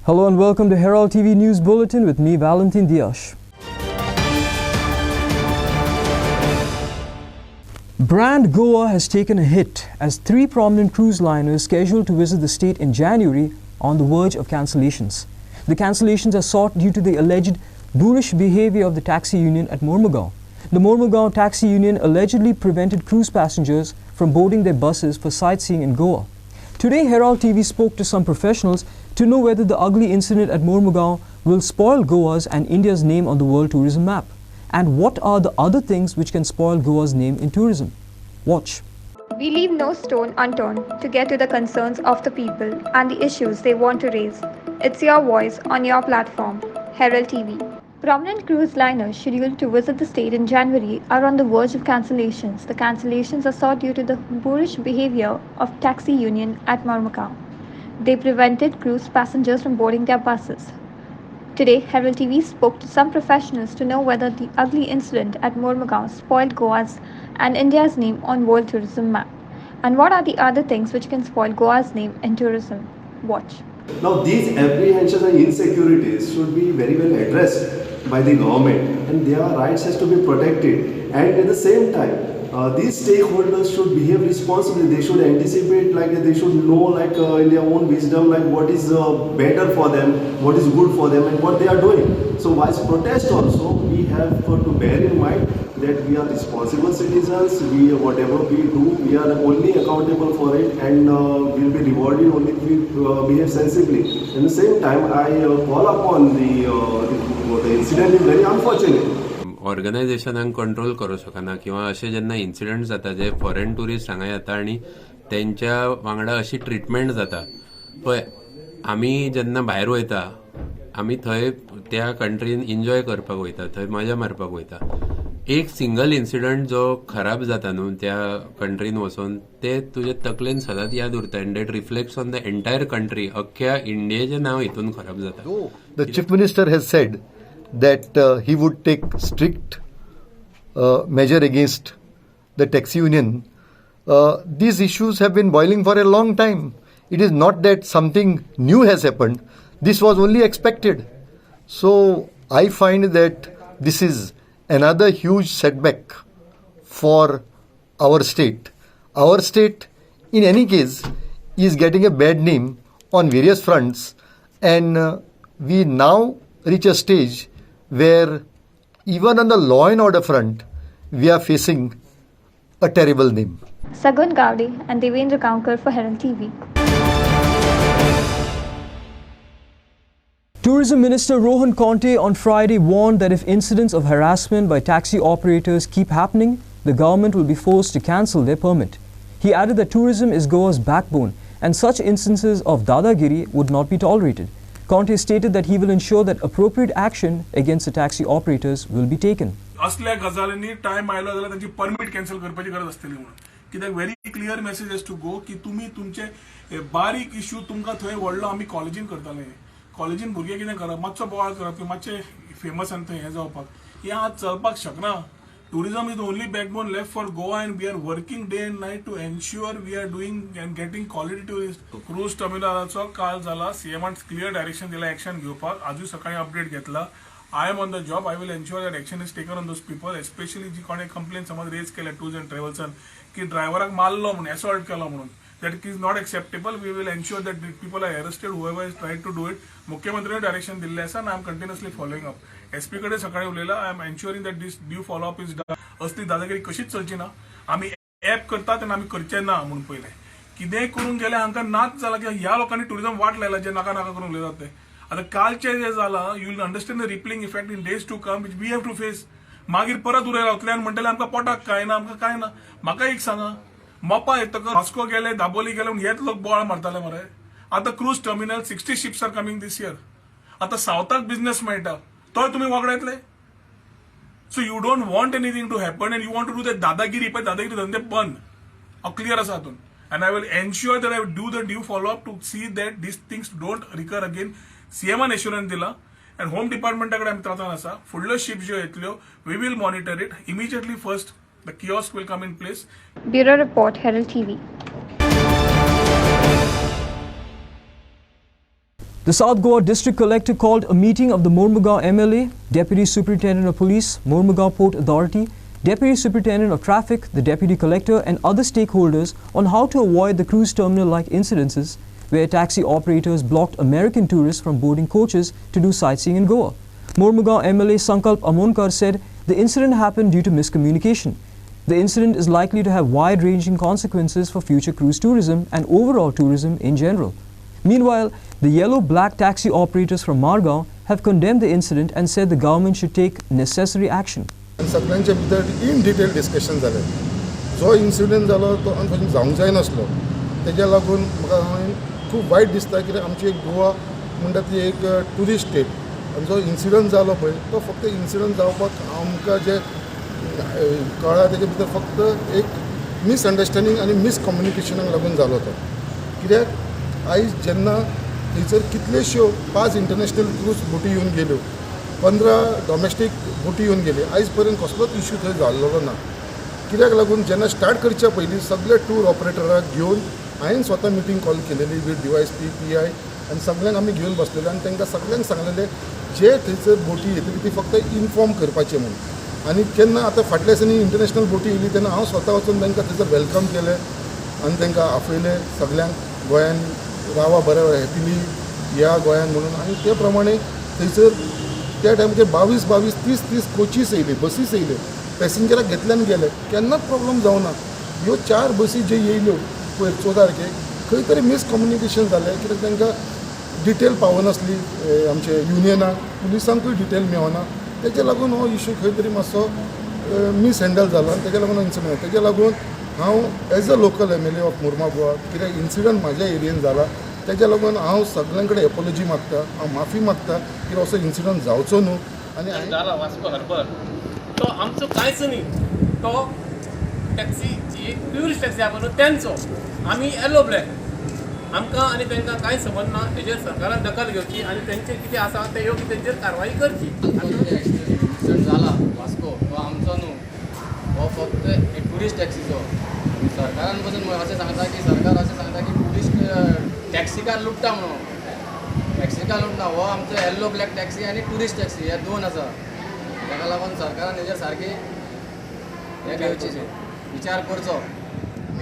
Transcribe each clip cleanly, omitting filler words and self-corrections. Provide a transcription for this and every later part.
Hello and welcome to Herald TV News Bulletin with me, Valentin Dias. Brand Goa has taken a hit as 3 prominent cruise liners scheduled to visit the state in January are on the verge of cancellations. The cancellations are sought due to the alleged boorish behavior of the taxi union at Mormugao. The Mormugao taxi union allegedly prevented cruise passengers from boarding their buses for sightseeing in Goa. Today, Herald TV spoke to some professionals to know whether the ugly incident at Mormugao will spoil Goa's and India's name on the world tourism map. And what are the other things which can spoil Goa's name in tourism? Watch. We leave no stone unturned to get to the concerns of the people and the issues they want to raise. It's your voice on your platform, Herald TV. Prominent cruise liners scheduled to visit the state in January are on the verge of cancellations. The cancellations are sought due to the boorish behavior of taxi union at Mormugao. They prevented cruise passengers from boarding their buses. Today, Herald TV spoke to some professionals to know whether the ugly incident at Mormugao spoiled Goa's and India's name on world tourism map. And what are the other things which can spoil Goa's name in tourism? Watch. Now these apprehensions and insecurities should be very well addressed by the government, and their rights has to be protected, and at the same time these stakeholders should behave responsibly. They should anticipate, they should know in their own wisdom what is better for them, what is good for them, and what they are doing. So whilst protest also, we have to bear in mind that we are responsible citizens. Whatever we do, we are only accountable for it, and will be rewarded only if we behave sensibly. At the same time, I call upon the incident is very unfortunate. ऑर्गनायझेशनाक control करूं शकना किंवा असे जेन्ना incident जाता जे foreign tourist हांगा येता आनी तेंच्या वांगडा अशी ट्रिटमेंट जाता पळय. आमी जेन्ना भायर वयता आमी थंय त्या कंट्रीन एन्जॉय करपाक वयता, थंय मजा मारपाक वयता. एक सिंगल इन्सिडंट जो खराब जाता न्हू त्या कंट्रीन वचून, ते तुजे तकलेन सदांच याद उरता, and that reflects on the entire country. अख्ख्या इंडियेचें नांव हितून खराब जाता. The chief minister has said that he would take strict measure against the taxi union. These issues have been boiling for a long time. It is not that something new has happened. This was only expected. So I find that this is another huge setback for our state. Our state, in any case, is getting a bad name on various fronts, and we now reach a stage where even on the law and order front, we are facing a terrible name. Sagun Gowde and Devendra Kaunkar for Herald TV. Tourism Minister Rohan Conte on Friday warned that if incidents of harassment by taxi operators keep happening, the government will be forced to cancel their permit. He added that tourism is Goa's backbone and such instances of dadagiri would not be tolerated. Conte stated that he will ensure that appropriate action against the taxi operators will be taken. असल्या गजालींनी time आयलो जाल्यार तांची permit cancel करपाची गरज आसतली म्हणून. कित्याक very clear message as to go की तुमी तुमचे बारीक इश्यू तुमकां थंय व्हडलो आमी कॉलेजीन करताले. कॉलेजीन भुरगे कितें करप, मातसो बोवाळ करप की मातशे फेमस आनी थंय हें जावपाक, हें आज चलपाक शकना. Tourism is the only backbone left for Goa, and we are working day and night to ensure we are doing and getting quality tourists. Cruise terminalचो काल जाला, CM clear direction दिला action घेवपाक. आजू सकाळी अपडेट घेतला. I am on the job. I will ensure that action is taken on those people, especially जी कोणी complaint समज raise केल्या टूर्स अँड ट्रॅव्हल्सान की ड्रायव्हराक मारलो म्हणून, असॉल्ट केला म्हणून. That is not acceptable. We will ensure that people are arrested, whoever is trying to do it. मुख्यमंत्र्यांनी direction दिल्ले आसा, and I am continuously following up. SP कडे सकाळी उलयला. I am ensuring that this due follow up is done. असली दादागिरी कशीच चलची ना. आम्ही ऍप करतात आणि आम्ही करचे ना म्हणून पहिले कितेंय करून गेले हांकां नाच जाला की ह्या लोकांनी टुरिझम वाट लायला जे नाका नाका करून उलयतात ते. आता कालचे जे जाला, you will understand the rippling effect in days to come, which we have to face. मागीर परत उरय रावतले आनी म्हणटले आमकां पोटाक काय ना, आमकां काय ना. म्हाका एक सांगा, मोपा येतकच वास्को गेले, दाबोली गेले म्हणून हेच लोक बोवाळ मारताले मरे. आता cruise terminal 60 ships are coming this year. आता सावथाक बिझनेस मेळटा, तो तुम्ही वांगडा येतले. So you don't want anything to happen, and you want to do that dadagiri, but dadagiri धंदे बंद. Clear आसा हातून. And I will ensure that I will do the due follow up to see that these things don't recur again. CM assurance दिला, and Home Department कडे आम्ही तातान आसा. फुडल्यो ships ज्यो येतल्यो, we will monitor it immediately. First, the kiosk will come in place. Bureau Report, Herald TV. The South Goa District Collector called a meeting of the Mormugao MLA, Deputy Superintendent of Police, Mormugao Port Authority, Deputy Superintendent of Traffic, the Deputy Collector and other stakeholders on how to avoid the cruise terminal-like incidences where taxi operators blocked American tourists from boarding coaches to do sightseeing in Goa. Mormugao MLA Sankalp Amonkar said the incident happened due to miscommunication. The incident is likely to have wide-ranging consequences for future cruise tourism and overall tourism in general. Meanwhile, the yellow-black taxi operators from Margao have condemned the incident and said the government should take necessary action. सगळ्यांचे भितर in detail discussion जालें. जो incident जालो तो unfortunate जावंक जाय नासलो. तेज्या लागून म्हाका खूब वायट दिसता कित्याक आमची एक गोवा म्हणटा ती एक टुरिस्ट स्टेट आनी जो इन्सिडंट जालो पळय तो फक्त इन्सिडंट जावपाक आमकां जे कळ्ळा तेजे भितर फक्त एक मिसअंडरस्टँडींग आनी मिसकम्युनिकेशनाक लागून जालो तो. कित्याक आयज जेन्ना थंयसर कितल्योश्यो 5 इंटरनॅशनल क्रूज बोटी येवन गेल्यो, 15 डॉमेस्टीक बोटी येवन गेले, आयज पर्यंत कसलोच इश्यू थंय जाल्लो ना. कित्याक लागून जेन्ना स्टार्ट करच्या पयलीं सगळे टूर ऑपरेटराक घेवन हांवें स्वता मिटींग कॉल केलेली विथ DYSP PI आनी सगळ्यांक आमी घेवन बसलेले आनी तांकां सगळ्यांक सांगलेले जे थंयसर बोटी येतली ती फक्त इन्फॉर्म करपाचें म्हणून. आनी केन्ना आतां फाटल्या दिसांनी इंटरनॅशनल बोटी येयली तेन्ना हांव स्वता वचून तांकां थंयसर वेलकम केलें आनी तांकां आपयलें सगळ्यांक गोंयान रावा बरें हॅपिली या गोंयान म्हणून. आनी ते प्रमाणे थंयसर त्या टायमाचेर 22, 30 कोचीस येयले, बसीस येयले, पॅसेंजराक घेतल्यान गेले, केन्नाच प्रॉब्लम जावना. ह्यो 4 बसी जे येयल्यो पयर 14 तारखेक खंय तरी मिसकम्युनिकेशन जालें कित्याक तांकां डिटेल पावनासली आमचे युनियनाक, पुलिसांकूय डिटेल मेळना. तेजे लागून हो इश्यू खंय तरी मातसो मिसहँडल जालो आनी तेजे लागून इन्सिडंट. तेजे लागून हांव as a local MLA of मुर्मा गोवा कित्याक इन्सिडंट म्हाज्या एरियेन जाला तेज्या लागून हांव सगळ्यां कडेन एपॉलॉजी मागता, हांव माफी मागता की असो इन्सिडंट जावचो न्हू. आनी जाला वास्को हार्बर तो आमचो कांयच न्ही, तो टॅक्सी जी ट्युरिस्ट टॅक्सी आहा पळय तेंचो. आमी येलो ब्लॅक आमकां आनी तांकां कांय संबंद ना. तेजेर सरकारान दखल घेवची आनी तेंचें कितें आसा तें योग्य तेंचेर कारवाई करची. एक्सिडेंट जाला वास्को तो आमचो न्हू, हो फक्त एक ट्युरिस्ट टॅक्सीचो. सरकारान पसून अशें सांगता की सरकार अशें सांगता की ट्युरिस्ट टॅक्सीकार लुटता म्हणून. टॅक्सीकार लुटना, हो आमचो येल्लो ब्लॅक टॅक्सी आनी ट्युरिस्ट टॅक्सी हे 2 आसा. ताका लागून सरकारान हेजेर सारकी हे घेवची विचार करचो.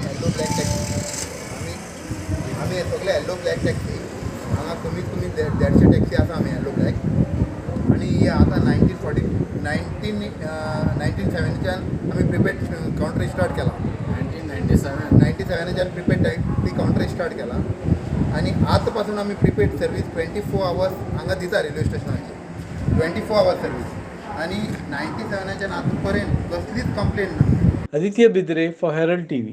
येल्लो ब्लॅक टॅक्सी आमी सगळे येल्लो ब्लॅक टॅक्सी हांगा कमीत कमी 150 टॅक्सी आसा आमी येल्लो ब्लॅक. आनी ही आतां 1970च्यान आमी प्रिपेड कावंटर स्टार्ट केला. 1997च्यान प्रिपेड कावंटर स्टार्ट केला आनी आतां पासून आमी प्रिपेड सर्वीस 24 आवर्स हांगा दिता रेल्वे स्टेशनाचेर 24 आवर्स सर्वीस. आनी 97च्यान आतां पर्यंत कसलीच कंप्लेन ना. Aditya Bidre for Herald TV.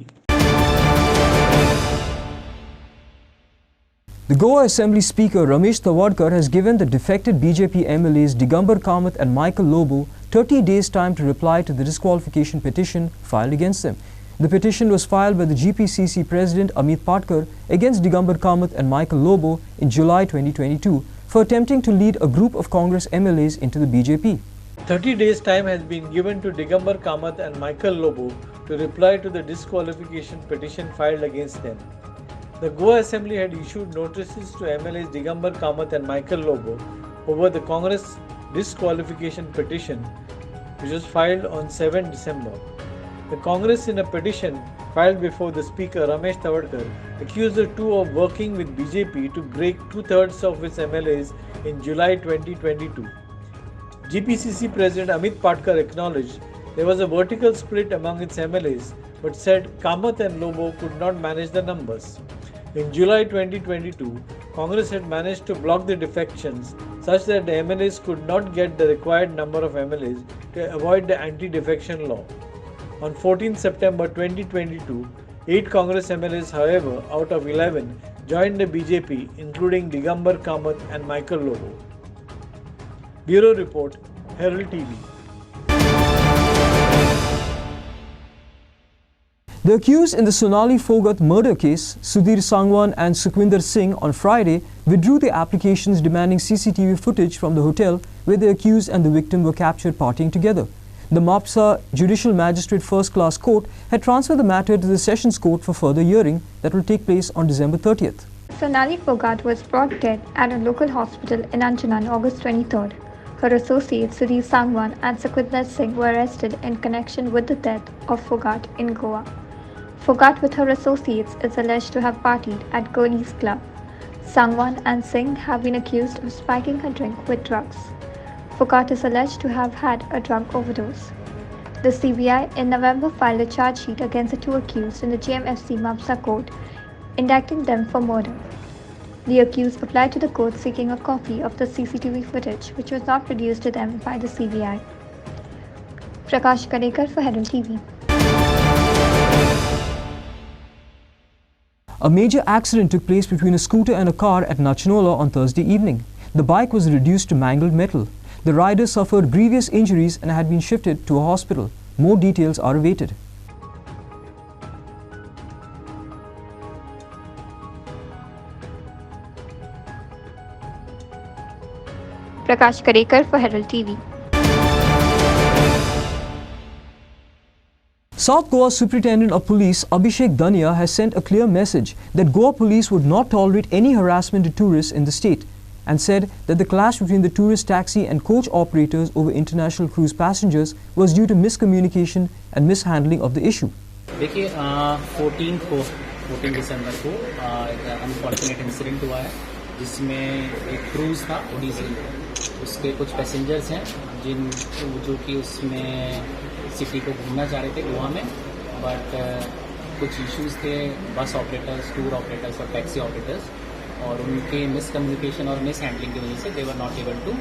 The Goa Assembly Speaker Ramesh Tawadkar has given the defected BJP MLAs Digambar Kamath and Michael Lobo 30 days' time to reply to the disqualification petition filed against them. The petition was filed by the GPCC President Amit Patkar against Digambar Kamath and Michael Lobo in July 2022 for attempting to lead a group of Congress MLAs into the BJP. 30 days' time has been given to Digambar Kamath and Michael Lobo to reply to the disqualification petition filed against them. The Goa Assembly had issued notices to MLAs Digambar Kamath and Michael Lobo over the Congress disqualification petition, which was filed on 7 December. The Congress, in a petition filed before the Speaker Ramesh Tawadkar, accused the two of working with BJP to break 2/3 of its MLAs in July 2022. GPCC President Amit Patkar acknowledged there was a vertical split among its MLAs, but said Kamath and Lobo could not manage the numbers. In July 2022, Congress had managed to block the defections such that the MLAs could not get the required number of MLAs to avoid the anti-defection law. On 14 September 2022, 8 Congress MLAs, however, out of 11, joined the BJP, including Digambar Kamath and Michael Lobo. Bureau Report, Herald TV. The accused in the Sonali Phogat murder case, Sudhir Sangwan and Sukhwinder Singh, on Friday withdrew their applications demanding CCTV footage from the hotel where the accused and the victim were captured partying together. The Mapsa Judicial Magistrate First Class Court had transferred the matter to the Sessions Court for further hearing that will take place on December 30th. Sonali Fogart was brought dead at a local hospital in Anjana on August 23rd. Her associates Sudhir Sangwan and Sukhwinder Singh were arrested in connection with the death of Fogart in Goa. Fogart with her associates is alleged to have partied at Gurney's Club. Sangwan and Singh have been accused of spiking her drink with drugs. Fogart is alleged to have had a drug overdose. The CBI in November filed a charge sheet against the two accused in the JMFC Mapsa court, indicting them for murder. The accused applied to the court seeking a copy of the CCTV footage, which was not produced to them by the CBI. Prakash Kadekar for Herald TV. A major accident took place between a scooter and a car at Nachnola on Thursday evening. The bike was reduced to mangled metal. The rider suffered grievous injuries and had been shifted to a hospital. More details are awaited. Prakash Kadekar for Herald TV. South Goa Superintendent of Police Abhishek Dania has sent a clear message that Goa police would not tolerate any harassment to tourists in the state, and said that the clash between the tourist taxi and coach operators over international cruise passengers was due to miscommunication and mishandling of the issue. देखिए 14 दिसंबर को एक unfortunate incident हुआ है जिसमें एक cruise था ओडिसी, उसके कुछ पैसेंजर्स हैं जो कि उसमें सिटी को घूमना चाह रहे थे गोवा में, बट कुछ इश्यूज थे बस ऑपरेटर्स, टूर ऑपरेटर्स और टैक्सी ऑपरेटर्स, और उनके मिसकम्युनिकेशन और मिस हैंडलिंग की वजह से they were not able to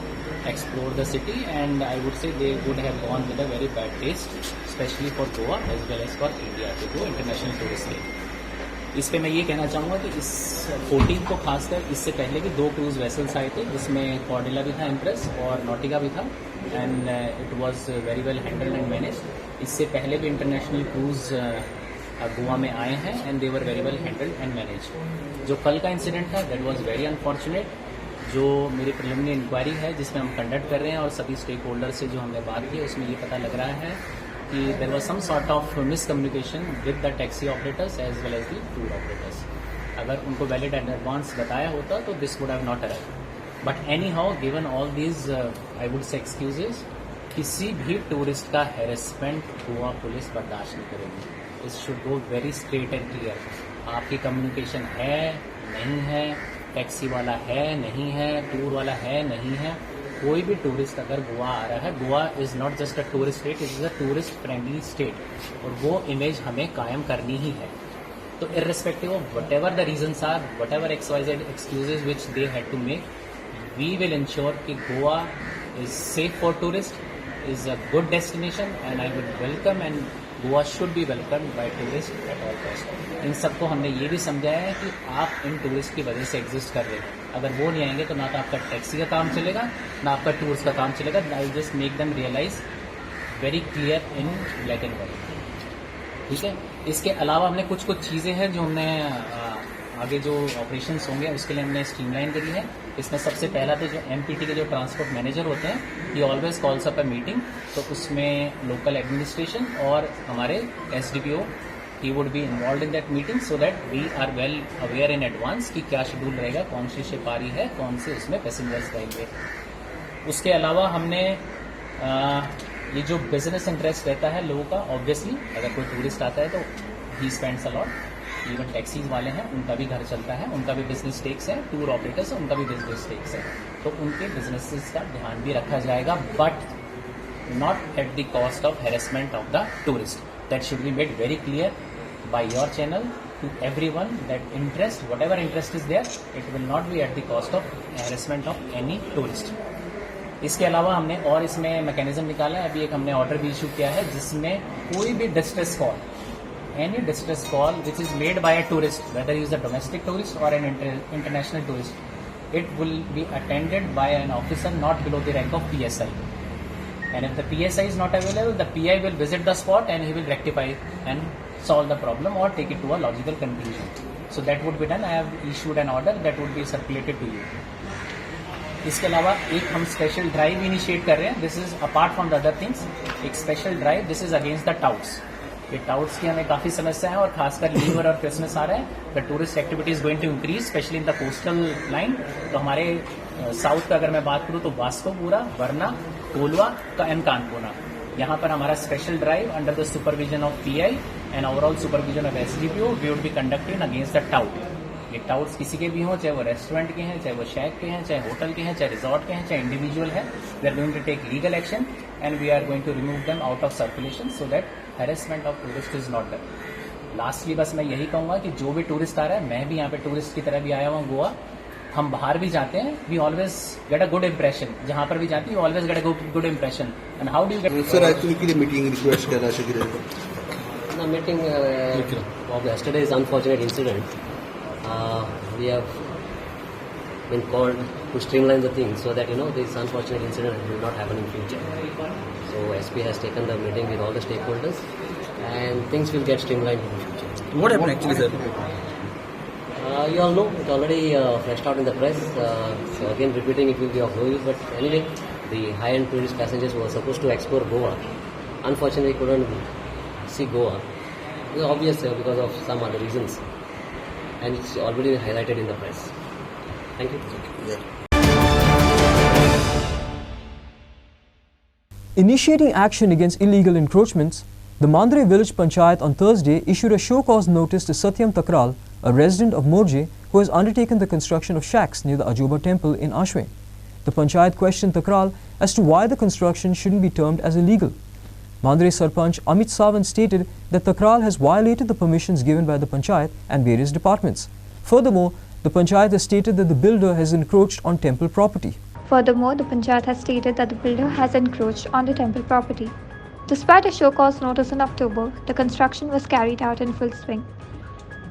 explore the city, and I would say they would have gone with a very bad taste, specially for Goa as well as for India to go international tourist के। इस पे मैं ये कहना चाहूँगा कि इस 14 को खासकर इससे पहले भी 2 क्रूज वेसल्स आए थे, जिसमें कॉर्डिला भी था, इम्प्रेस और नॉटिका भी था, and it was very well handled and manage. इससे पहले भी इंटरनेशनल क्रूज गोवा में आए हैं and they were very well handled and manage. जो कल का इंसिडेंट था दैट वाज वेरी अनफॉर्चुनेट। जो मेरी प्रिलिमिनरी इंक्वायरी है जिसमें हम कंडक्ट कर रहे हैं और सभी स्टेक होल्डर से जो हमने बात की उसमें ये पता लग रहा है कि there was some sort of miscommunication with the taxi operators as well as the tour operators. अगर उनको वैलिड एंड एडवांस बताया होता तो this would have not arrive, but anyhow given all these I would say excuses, किसी भी tourist का harassment Goa police बर्दाश्त नहीं करेगी। It should go very straight and clear. आपकी कम्युनिकेशन है नहीं है, टैक्सी वाला है नहीं है, टूर वाला है नहीं है, कोई भी टूरिस्ट अगर गोवा आ रहा है, Goa is not just a tourist state, it is a tourist friendly state, और वो इमेज हमें कायम करनी ही है। तो irrespective of whatever the reasons are, whatever XYZ excuses which they had to make, we will ensure कि Goa is safe for tourist, is a good destination and I would welcome and Goa should be welcomed by tourists at all cost. इन सबको हमने ये भी समझाया है कि आप इन tourist की वजह से एग्जिस्ट कर रहे हैं, अगर वो नहीं आएंगे तो ना तो आपका टैक्सी का काम चलेगा ना आपका टूर्स का काम चलेगा। I just make them realise very clear in black and white, ठीक है। इसके अलावा हमने कुछ चीज़ें हैं जो हमने आगे जो ऑपरेशंस होंगे उसके लिए हमने स्ट्रीमलाइन करी है। इसमें सबसे पहला तो जो MPT के जो ट्रांसपोर्ट मैनेजर होते हैं ये always calls up a meeting, तो उसमें लोकल एडमिनिस्ट्रेशन और हमारे SDPO ही would be involve in that meeting so that we are well aware in advance कि क्या शेड्यूल रहेगा, कौन सी शिप आ रही है, कौन से उसमें पैसेंजर्स रहेंगे। उसके अलावा हमने ये जो बिजनेस इंटरेस्ट रहता है लोगों का, ऑब्वियसली अगर कोई टूरिस्ट आता है तो he spends a lot, even taxis वाले हैं उनका भी घर चलता है, उनका भी बिजनेस स्टेक्स है, टूर ऑपरेटर्स उनका भी बिजनेस स्टेक्स है, तो उनके बिजनेसेस का ध्यान भी रखा जाएगा, but not at the cost of harassment of the tourist. That should be made very clear by your channel to everyone that interest, whatever interest is there, it will not be at the cost of harassment of any tourist. इसके अलावा हमने और इसमें mechanism निकाला है, अभी एक हमने ऑर्डर भी इशू किया है जिसमें कोई भी distress call, any distress call which is made by a tourist, whether he is a domestic tourist or an international tourist, it will be attended by an officer not below the rank of PSI. And if the PSI is not available, the PI will visit the spot and he will rectify and solve the problem or take it to a logical conclusion. So that would be done. I have issued an order that would be circulated to you. इसके अलावा एक हम special drive initiate कर रहे हैं, this is apart from the other things, एक special drive, this is against the touts. ये touts की हमें काफ़ी समस्या है और खासकर लीवर और क्रिसमस आ रहा है. The tourist activity is going to increase specially in the coastal line. तो हमारे साउथ का अगर मैं बात करूँ तो वास्कोपुरा, वरना, कोलवा एंड कानपुरा, यहाँ पर हमारा special drive under the supervision of PI and overall supervision of SDPO we would be conducting against the tout. ये टाउट्स किसी के भी हों, चाहे वो रेस्टोरेंट के हैं, चाहे वो शैक के हैं, चाहे होटल के हैं, चाहे रिजॉर्ट के हैं, चाहे इंडिविजुअल है. We are going to take legal action and we are going to remove them out of circulation so that harassment of tourist is not done. Lastly बस मैं यही कहूंगा कि जो भी टूरिस्ट आ रहा है, मैं भी यहाँ पे टूरिस्ट की तरह भी आया हूँ गोवा, हम बाहर भी जाते हैं, we always get a good impression. जहाँ पर भी जाते हैं always get a good impression. And how do you get sir actually किती मीटिंग रिक्वेस्ट केला अशें कितें The meeting of yesterday's unfortunate incident, we have been called to streamline the thing so that this unfortunate incident will not happen in future. So SP has taken the meeting with all the stakeholders, and things will get streamlined in the future. What happened actually, sir? You all know it already flashed out in the press. So again, repeating it will be of no use. But anyway, the high-end tourist passengers who were supposed to explore Goa, unfortunately couldn't see Goa. It was obvious because of some other reasons, and it's already highlighted in the press. Thank you. Initiating action against illegal encroachments, the Mandre Village Panchayat on Thursday issued a show-cause notice to Satyam Takral, a resident of Morje, who has undertaken the construction of shacks near the Ajoba temple in Ashwe. The Panchayat questioned Takral as to why the construction shouldn't be termed as illegal. Mandre Sarpanch Amit Sawant stated that Takral has violated the permissions given by the Panchayat and various departments. Furthermore, the Panchayat has stated that the builder has encroached on temple property. Furthermore, the Panchayat has stated that the builder has encroached on the temple property. Despite a show-cause notice in October, the construction was carried out in full swing.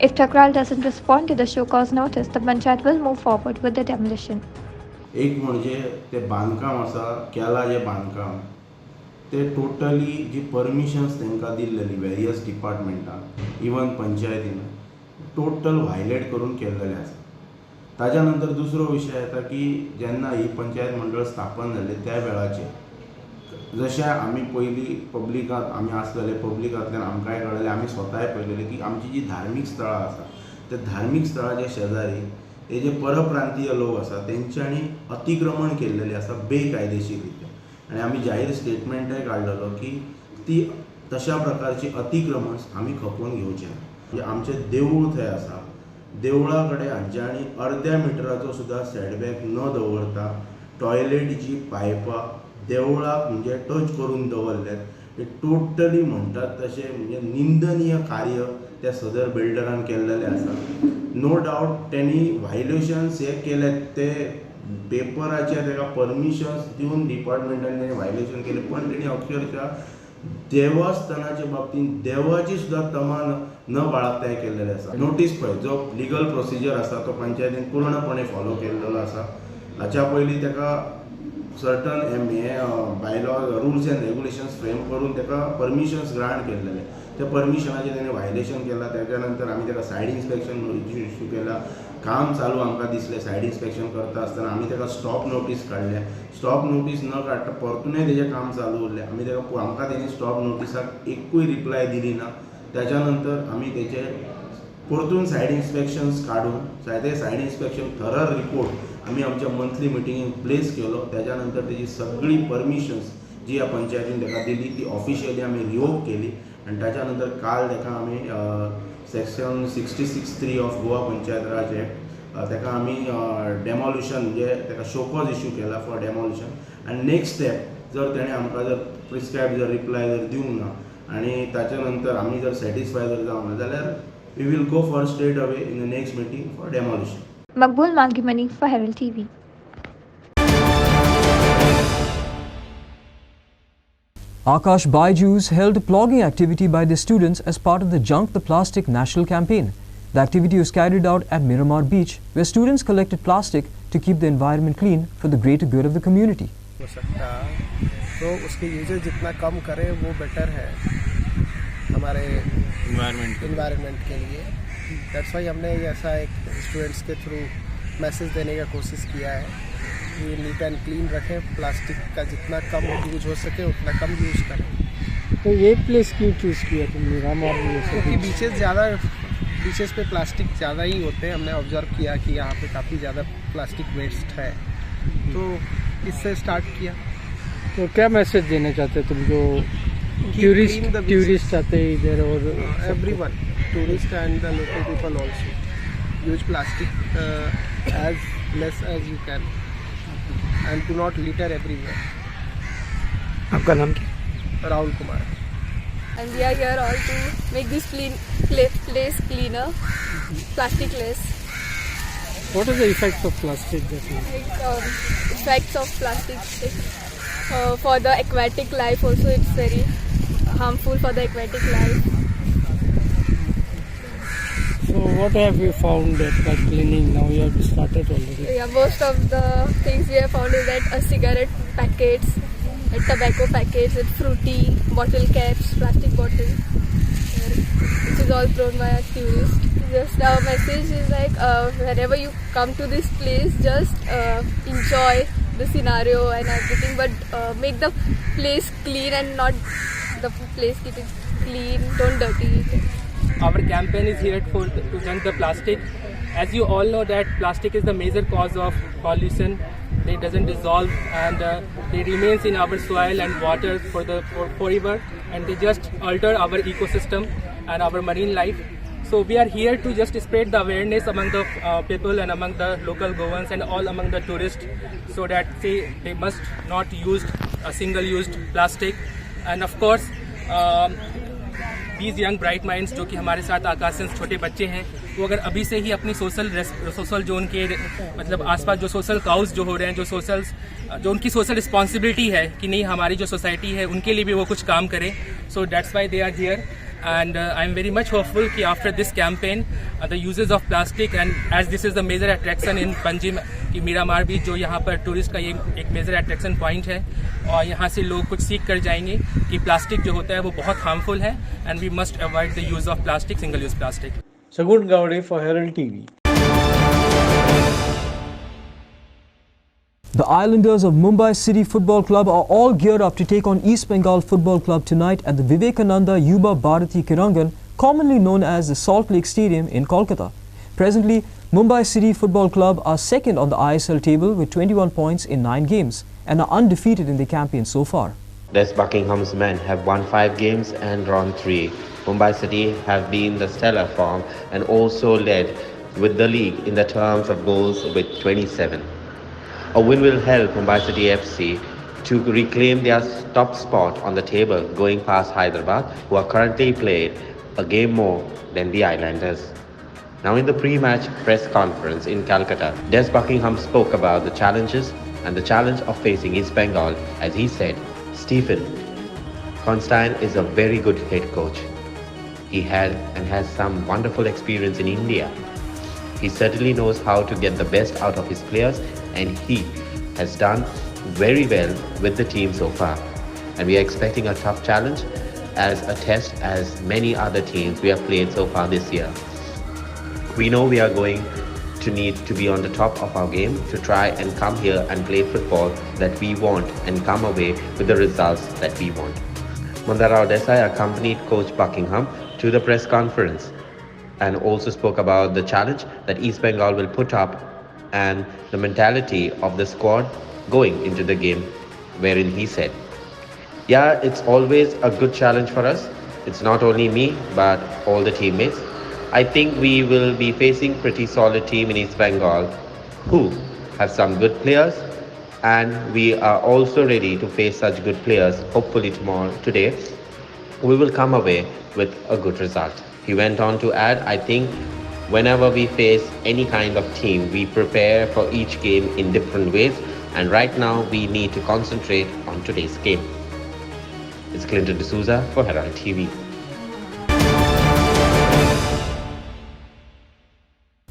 If Takral doesn't respond to the show-cause notice, the Panchayat will move forward with the demolition. एक म्हणजे ते बांदकाम आसा केला जे बांदकाम ते totally जी permissions तांकां दिल्लेली various डिपार्टमेंटान even पंचायतीन टोटल व्हायलेट करून केल्लेले आसा. ताज्या नंतर दुसरो विशय येता की जेन्ना ही पंचायत मंडळ स्थापन जाल्ली त्या वेळाचेर जशें आमी पयलीं पब्लिकांत आमी आसलेले पब्लिकांतल्यान आमकांय कळलेलें आमी स्वताय पळयलेलें की आमची जी धार्मीक स्थळां आसा त्या धार्मीक स्थळाच्या शेजारी हे जे परप्रांतीय लोक आसा तेंच्यांनी अतिक्रमण केल्लेलें आसा बेकायदेशीर रित्या. आणि आम्ही जाहीर स्टेटमेंटय काढलेलो की ती तशा प्रकारची अतिक्रमण आम्ही खपोवन घेवचे ना. म्हणजे आमचें देवूळ थंय आसा, देवळा कडेन हांच्यांनी अर्द्या मिटराचो सुद्धा सेटबॅक न दवरता टॉयलेटीची पायपां देवळाक म्हणजे टच करून दवरल्यात. हे टोटली म्हणटात तशें म्हणजे निंदनीय कार्य त्या सदर बिल्डरान केल्लेलें आसा. नो डावट त्यांनी व्हायलेशन्स हे केलेत ते पेपराचेर ताका परमिशन्स दिवन डिपार्टमेंटान तेणें व्हायलेशन केलें पण तेणी अक्षरशः देवस्थानाच्या बाबतींत देवाची सुद्धा तमान न बाळगताय केल्लेलें आसा. नोटीस पळय जो लिगल प्रोसिजर आसा तो पंचायतीन पूर्णपणे फॉलो केल्लो आसा. हाच्या पयलीं ताका certain bylaw rules and regulations frame करून ताका परमिशन्स ग्रांट केल्लेले. त्या परमिशनाचें तेणें व्हायलेशन केलां. त्याच्या नंतर आमी ताका सायड इन्स्पेक्शन इश्यू केला. काम चालू आमकां दिसलें सायड इन्स्पेक्शन करता आसतना आमी ताका स्टॉप नोटीस काडल्या. स्टॉप नोटीस न काडटा परतूनय तेजें काम चालू उरलें. आमी ताका आमकां तेणी स्टॉप नोटिसाक एकूय रिप्लाय दिली ना. त्याच्या नंतर आमी तेचे परतून सायड इन्स्पेक्शन्स काडून ते सायड इन्स्पेक्शन थरर रिपोर्ट आमी आमच्या मंथली मिटिंगेक प्लेस केलो. त्याच्या नंतर तेजी सगळी परमिशन्स जी ह्या पंचायतीन ताका दिली ती ऑफिशियली आमी रिवोक केली. आणि त्याच्यानंतर काल ताका आमी section 66(3) of Goa panchayat Raj act ताका आमी डेमोल्युशन म्हणजे ताका शोकॉज इश्यू केला फॉर डेमोल्युशन. आनी नेक्स्ट स्टेप जर तेणें आमकां जर प्रिस्क्रायब जर रिप्लाय जर दिवंक ना आनी ताच्या नंतर आमी जर सॅटिस्फाय जर जावंक ना जाल्यार we will go for straight away in the next meeting for demolition. Maqbool Mangimani for Herald TV. Akash Baiju's held a plogging activity by the students as part of the Junk the Plastic National Campaign. The activity was carried out at Miramar Beach, where students collected plastic to keep the environment clean for the greater good of the community. हो सकता तो उसके usage जितना कम करे वो better है हमारे environment के लिए. दैट्स वाई हमने ऐसा एक स्टूडेंट्स के थ्रू मैसेज देने का कोशिश किया है कि नीट एंड क्लीन रखें, प्लास्टिक का जितना कम यूज हो सके उतना कम यूज करें. तो ये प्लेस क्यों चूज़ किया तुमने रामार में? क्योंकि बीचेस पे प्लास्टिक ज़्यादा ही होते हैं। हमने ऑब्जर्व किया कि यहाँ पे काफ़ी ज़्यादा प्लास्टिक वेस्ट है, तो इससे स्टार्ट किया। तो क्या मैसेज देना चाहते तुम जो टूरिस्ट आते हैं इधर? और everyone, tourist and the local people also, use plastic as less as you can and do not litter everywhere. आपका नाम क्या? Rahul Kumar. And we are here all to make this place cleaner, plastic less. What are the effects of plastic? Effects of plastic for the aquatic life also, it's very harmful for the aquatic life. So what have you found that by cleaning now you have started already? Yeah, most of the things we have found is that cigarette packets, tobacco packets, with fruity bottle caps, plastic bottles, which is all thrown by a tourist. Just our message is like whenever you come to this place, just enjoy the scenario and everything, but make the place clean and not the place keep it clean, don't dirty it. Our campaign is here to junk the plastic. As you all know that plastic is the major cause of pollution. They doesn't dissolve and they remains in our soil and water for forever, and they just alter our ecosystem and our marine life. So we are here to just spread the awareness among the people and among the local Goans and all among the tourists, so that they must not use a single-used plastic. And of course, these young bright minds जो कि हमारे साथ आकाश छोटे बच्चे हैं, वो अगर अभी से ही अपनी सोशल जोन के मतलब आसपास जो सोशल काउज जो हो रहे हैं, जो उनकी सोशल रिस्पॉन्सिबिलिटी है कि नहीं हमारी जो सोसाइटी है उनके लिए भी वो कुछ काम करें. So that's why they are here. And I'm very much hopeful कि after this campaign, the uses of plastic, and as this is the major attraction in Panjim कि मीरामार बीच जो यहाँ पर टूरिस्ट का ये एक मेजर अट्रैक्शन पॉइंट है, और यहाँ से लोग कुछ सीख कर जाएंगे कि प्लास्टिक जो होता है वो बहुत हार्मफुल है, and we must avoid the use of plastic, single use plastic. Sagun Gowde for Herald TV. The Islanders of Mumbai City Football Club are all geared up to take on East Bengal Football Club tonight at the Vivekananda Yuba Bharati Kirangan, commonly known as the Salt Lake Stadium in Kolkata. Presently, Mumbai City Football Club are second on the ISL table with 21 points in 9 games and are undefeated in the campaign so far. Des Buckingham's men have won 5 games and drawn 3. Mumbai City have been the stellar form and also led with the league in the terms of goals with 27. A win will help Mumbai City FC to reclaim their top spot on the table, going past Hyderabad, who are currently played a game more than the Islanders. Now in the pre-match press conference in Calcutta, Des Buckingham spoke about the challenges and the challenge of facing East Bengal, as he said, Stephen Constein is a very good head coach. He had and has some wonderful experience in India. He certainly knows how to get the best out of his players, and he has done very well with the team so far. And we are expecting a tough challenge as a test as many other teams we have played so far this year. We know we are going to need to be on the top of our game to try and come here and play football that we want and come away with the results that we want. Mandarao Desai accompanied Coach Buckingham to the press conference and also spoke about the challenge that East Bengal will put up and the mentality of the squad going into the game, wherein he said, yeah, it's always a good challenge for us. It's not only me, but all the teammates. I think we will be facing pretty solid team in East Bengal who have some good players, and we are also ready to face such good players. Hopefully today, we will come away with a good result. He went on to add, I think whenever we face any kind of team, we prepare for each game in different ways, and right now we need to concentrate on today's game. It's Clinton D'Souza for Herald TV.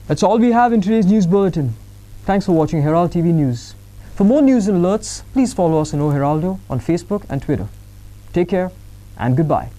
That's all we have in today's news bulletin. Thanks for watching Herald TV News. For more news and alerts, please follow us on O Heraldo on Facebook and Twitter. Take care and goodbye.